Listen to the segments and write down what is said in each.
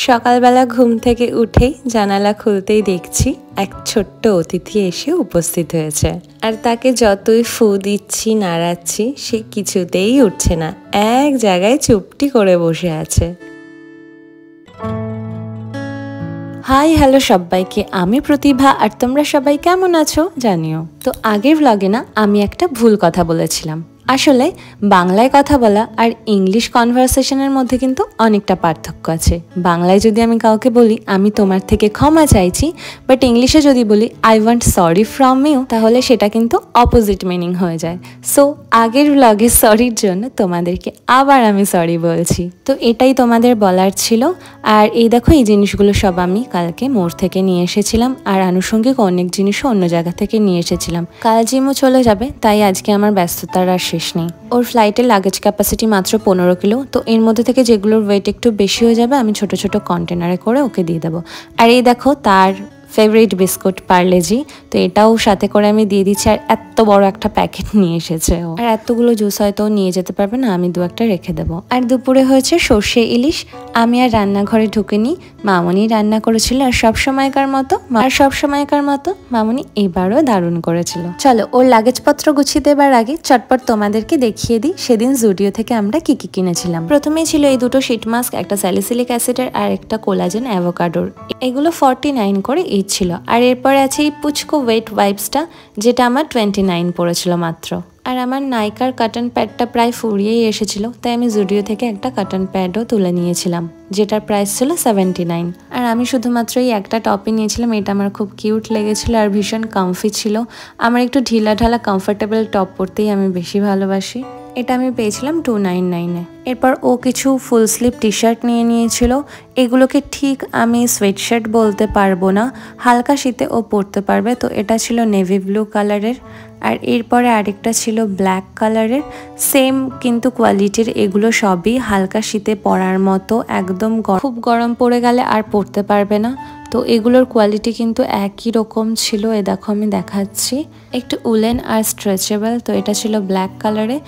সকালবেলা ঘুম থেকে উঠেই জানালা খুলতেই দেখছি এক ছোট্ট অতিথি এসে উপস্থিত হয়েছে। আর তাকে যতই ফু দিচ্ছি নাড়াচ্ছি সে কিছুতেই উঠছে না, এক জায়গায় চুপটি করে বসে আছে। হাই হ্যালো সবাইকে, আমি প্রতিভা আর তোমরা সবাই কেমন আছো জানিও। তো আগের ভ্লগে না আমি একটা ভুল কথা বলেছিলাম। আসলে বাংলায় কথা বলা আর ইংলিশ কনভারসেশনের মধ্যে কিন্তু অনেকটা পার্থক্য আছে। বাংলায় যদি আমি কাউকে বলি আমি তোমার থেকে ক্ষমা চাইছি, বাট ইংলিশে যদি বলি I want sorry from you, তাহলে সেটা কিন্তু অপোজিট মিনিং হয়ে যায়। সো আগের ভ্লগে সরির জন্য তোমাদেরকে আবার আমি সরি বলছি। তো এটাই তোমাদের বলার ছিল। আর এই দেখো, এই জিনিসগুলো সব আমি কালকে মোড় থেকে নিয়ে এসেছিলাম, আর আনুষঙ্গিক অনেক জিনিসও অন্য জায়গা থেকে নিয়ে এসেছিলাম। কাল জিমও চলে যাবে, তাই আজকে আমার ব্যস্ততার আর শেষ নেই। ওর ফ্লাইটের লাগেজ ক্যাপাসিটি মাত্র 15 কিলো, তো এর মধ্যে থেকে যেগুলোর ওয়েট একটু বেশি হয়ে যাবে আমি ছোট ছোট কন্টেনারে করে ওকে দিয়ে দেবো। আর এই দেখো তার ফেভারিট বিস্কুট পার্লেজি, তো এটাও সাথে করে আমি দিয়ে দিচ্ছি। আর এত বড় একটা প্যাকেট নিয়ে এসেছে ও, আর এতগুলো জুস হয়তো নিয়ে যেতে পারবে না, আমি দু একটা রেখে দেবো। আর দুপুরে হয়েছে সর্ষে ইলিশ। আমি আর রান্নাঘরে ঢুকিনি, মামনি রান্না করেছিল আর সবসময়কার মতো মামনি এবারও দারুণ করেছিল। চলো ওর লাগেজপত্র গুছিয়ে দেবার আগে চটপট তোমাদেরকে দেখিয়ে দিই সেদিন জুডিও থেকে আমরা কি কি কিনেছিলাম। প্রথমেই ছিল এই দুটো শীট মাস্ক, একটা স্যালিসিলিক অ্যাসিডের আর একটা কোলাজেন অ্যাভোকাডোর। এগুলো 49 করে ইচ ছিল। আর এরপরে আছে এই পুচকো ওয়েট ওয়াইপসটা, যেটা আমার 29 পড়েছিল মাত্র। আর আমার নাইকার কটন প্যাডটা প্রায় ফুরিয়েই এসেছিল, তাই আমি জুডিও থেকে একটা কটন প্যাডও তুলে নিয়েছিলাম, যেটার প্রাইস ছিল 79। আর আমি শুধুমাত্র এই একটা টপই নিয়েছিলাম, এটা আমার খুব কিউট লেগেছিল আর ভীষণ কমফি ছিল। আমার একটু ঢিলা ঢালা কমফোর্টেবল টপ পরতেই আমি বেশি ভালোবাসি। এটা আমি পেয়েছিলাম 299-এ। এরপর ও কিছু ফুল স্লিভ টি শার্ট নিয়ে নিয়েছিল। এগুলোকে ঠিক আমি সোয়েটশার্ট বলতে পারবো না, হালকা শীতে ও পরতে পারবে। তো এটা ছিল নেভি ব্লু কালারের, আর এরপরে আরেকটা ছিল ব্ল্যাক কালারের, সেম কিন্তু কোয়ালিটির। এগুলো সবই হালকা শীতে পরার মতো, একদম খুব গরম পড়ে গেলে আর পরতে পারবে না। তো এগুলোর কোয়ালিটি কিন্তু একই রকম ছিল। এ দেখো আমি দেখাচ্ছি, একটু উলেন আর স্ট্রেচেবল। তো এটা ছিল ব্ল্যাক কালারে।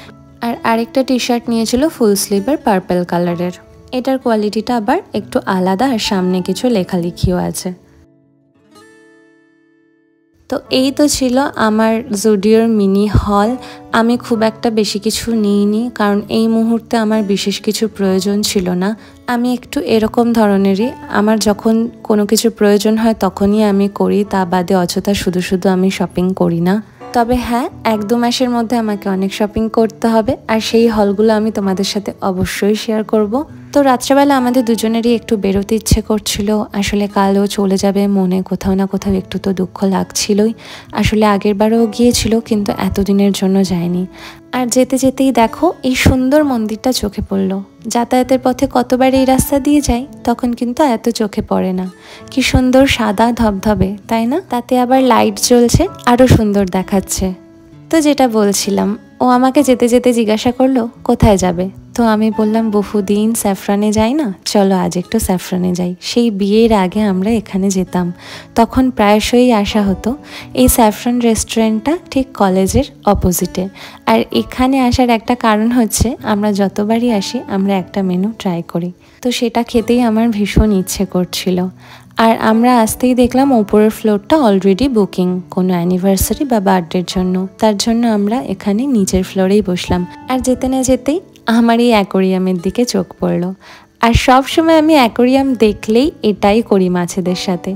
আর আরেকটা টি শার্ট নিয়েছিল ফুল স্লিভের পার্পল কালারের। এটার কোয়ালিটিটা আবার একটু আলাদা আর সামনে কিছু লেখালেখিও আছে। তো এই তো ছিল আমার জুডিওর মিনি হল। আমি খুব একটা বেশি কিছু নিইনি, কারণ এই মুহূর্তে আমার বিশেষ কিছু প্রয়োজন ছিল না। আমি একটু এরকম ধরনেরই, আমার যখন কোনো কিছু প্রয়োজন হয় তখনই আমি করি, তা বাদে অযথা শুধু শুধু আমি শপিং করি না। তবে হ্যাঁ, 1-2 মাসের মধ্যে আমাকে অনেক শপিং করতে হবে, আর সেই হলগুলো আমি তোমাদের সাথে অবশ্যই শেয়ার করব। তো রাত্রেবেলা আমাদের দুজনেরই একটু বেরোতে ইচ্ছে করছিল। আসলে কালও চলে যাবে, মনে কোথাও না কোথাও একটু তো দুঃখ লাগছিলই। আসলে আগের বারও গিয়েছিল, কিন্তু এতদিনের জন্য যায়নি। আর যেতে যেতেই দেখো এই সুন্দর মন্দিরটা চোখে পড়লো। যাতায়াতের পথে কতবার এই রাস্তা দিয়ে যাই, তখন কিন্তু এত চোখে পড়ে না। কি সুন্দর সাদা ধবধবে, তাই না? তাতে আবার লাইট জ্বলছে, আরো সুন্দর দেখাচ্ছে। তো যেটা বলছিলাম, ও আমাকে যেতে যেতে জিজ্ঞাসা করলো কোথায় যাবে। তো আমি বললাম বহুদিন স্যাফরানে যাই না, চলো আজ একটু স্যাফরানে যাই। সেই বিয়ের আগে আমরা এখানে যেতাম, তখন প্রায়শই আসা হতো। এই স্যাফরান রেস্টুরেন্টটা ঠিক কলেজের অপোজিটে। আর এখানে আসার একটা কারণ হচ্ছে, আমরা যতবারই আসি আমরা একটা মেনু ট্রাই করি, তো সেটা খেতেই আমার ভীষণ ইচ্ছে করছিল। আর আমরা আসতেই দেখলাম ওপরের ফ্লোরটা অলরেডি বুকিং, কোনো অ্যানিভার্সারি বা বার্থডের জন্য। তার জন্য আমরা এখানে নিচের ফ্লোরেই বসলাম। আর যেতে না যেতেই আমার এই অ্যাকোরিয়ামের দিকে চোখ পড়লো। আর সব সময় আমি অ্যাকোরিয়াম দেখলেই এটাই করি মাছেদের সাথে।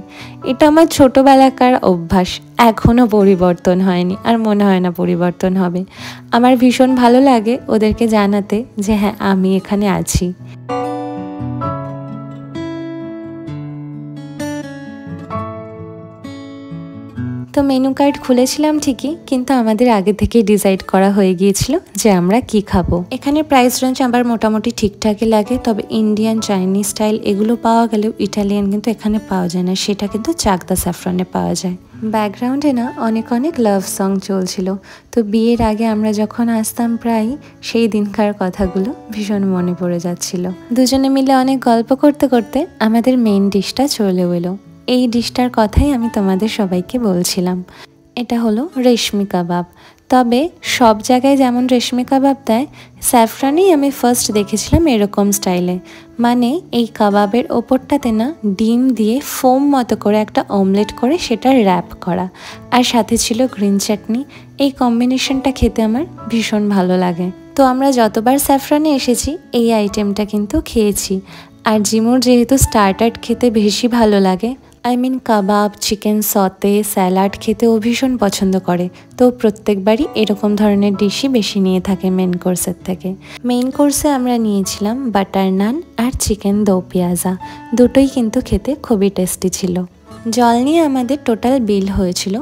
এটা আমার ছোটোবেলাকার অভ্যাস, এখনও পরিবর্তন হয়নি, আর মনে হয় না পরিবর্তন হবে। আমার ভীষণ ভালো লাগে ওদেরকে জানাতে যে হ্যাঁ আমি এখানে আছি। তো মেনু কার্ড খুলেছিলাম ঠিকই, কিন্তু আমাদের আগে থেকেই ডিসাইড করা হয়ে গিয়েছিল যে আমরা কি খাবো। এখানে প্রাইস রেঞ্জ আমার মোটামুটি ঠিকঠাকই লাগে, তবে ইন্ডিয়ান, চাইনিজ স্টাইল এগুলো পাওয়া গেলেও ইটালিয়ান কিন্তু এখানে পাওয়া যায় না, সেটা কিন্তু চাকদা স্যাফরানে পাওয়া যায়। ব্যাকগ্রাউন্ডে না অনেক অনেক লাভ সং চলছিল। তো বিয়ের আগে আমরা যখন আসতাম প্রায়, সেই দিনকার কথাগুলো ভীষণ মনে পড়ে যাচ্ছিল। দুজনে মিলে অনেক গল্প করতে করতে আমাদের মেইন ডিশটা চলে এলো। এই ডিশটার কথাই আমি তোমাদের সবাইকে বলছিলাম। এটা হলো রেশমি কাবাব। তো তবে সব জায়গায় যেমন রেশমি কাবাব দেয়, স্যাফরানেই আমি ফার্স্ট দেখেছিলাম এরকম স্টাইলে। মানে এই কাবাবের ওপরটাতে না ডিম দিয়ে ফোম মতো করে একটা অমলেট করে সেটা র্যাপ করা, আর সাথে ছিল গ্রিন চাটনি। এই কম্বিনেশনটা খেতে আমার ভীষণ ভালো লাগে। তো আমরা যতবার স্যাফরানে এসেছি এই আইটেমটা কিন্তু খেয়েছি। আর জিমুর যেহেতু স্টার্টার খেতে বেশি ভালো লাগে, কাবাব, চিকেন সতে, স্যালাড খেতেও ভীষণ পছন্দ করে, তো প্রত্যেকবারই এরকম ধরনের ডিশই বেশি নিয়ে থাকে মেন কোর্সের থেকে। মেইন কোর্সে আমরা নিয়েছিলাম বাটার নান আর চিকেন দো পেঁয়াজা, দুটোই কিন্তু খেতে খুবই টেস্টি ছিল। জল নিয়ে আমাদের টোটাল বিল হয়েছিল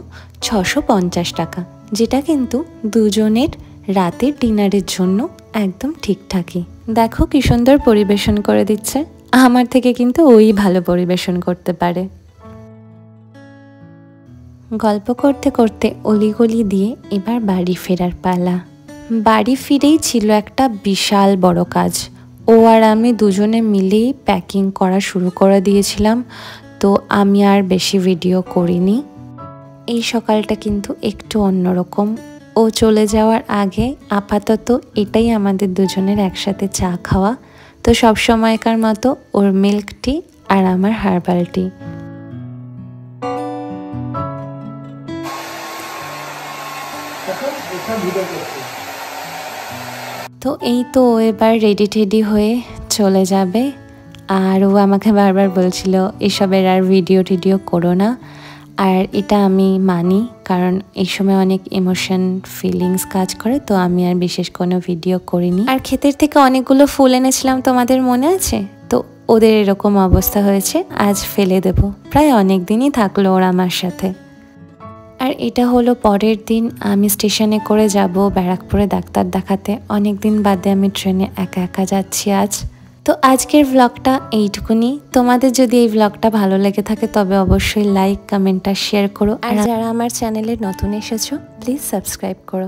650 টাকা, যেটা কিন্তু দুজনের রাতের ডিনারের জন্য একদম ঠিকঠাকই। দেখো কি সুন্দর পরিবেশন করে দিচ্ছে, আমার থেকে কিন্তু ওই ভালো পরিবেশন করতে পারে। গল্প করতে করতে অলিগলি দিয়ে এবার বাড়ি ফেরার পালা। বাড়ি ফিরেই ছিল একটা বিশাল বড় কাজ। ও আর আমি দুজনে মিলেই প্যাকিং করা শুরু করে দিয়েছিলাম, তো আমি আর বেশি ভিডিও করিনি। এই সকালটা কিন্তু একটু অন্যরকম। ও চলে যাওয়ার আগে আপাতত এটাই আমাদের দুজনের একসাথে চা খাওয়া। তো সব সময়কার মতো ওর মিল্ক টি আর আমার হার্বাল টি। তো এই তো ও এবার রেডি টেডি হয়ে চলে যাবে। আর ও আমাকে বারবার বলছিল এসবের আর ভিডিও টিডিও করো না। আর এটা আমি মানি, কারণ এই সময় অনেক ইমোশন ফিলিংস কাজ করে, তো আমি আর বিশেষ কোনো ভিডিও করিনি। আর ক্ষেতের থেকে অনেকগুলো ফুল এনেছিলাম, তোমাদের মনে আছে? তো ওদের এরকম অবস্থা হয়েছে, আজ ফেলে দেব। প্রায় অনেক দিনই থাকলো ওরা আমার সাথে। আর এটা হলো পরের দিন। আমি স্টেশনে করে যাব ব্যারাকপুরে ডাক্তার দেখাতে। অনেক দিন বাদে আমি ট্রেনে একা একা যাচ্ছি আজ। তো আজকের ব্লগটা এইটুকুনি। তোমাদের যদি এই ব্লগটা ভালো লেগে থাকে তবে অবশ্যই লাইক, কমেন্ট আর শেয়ার করো। আর যারা আমার চ্যানেলে নতুন এসেছো প্লিজ সাবস্ক্রাইব করো।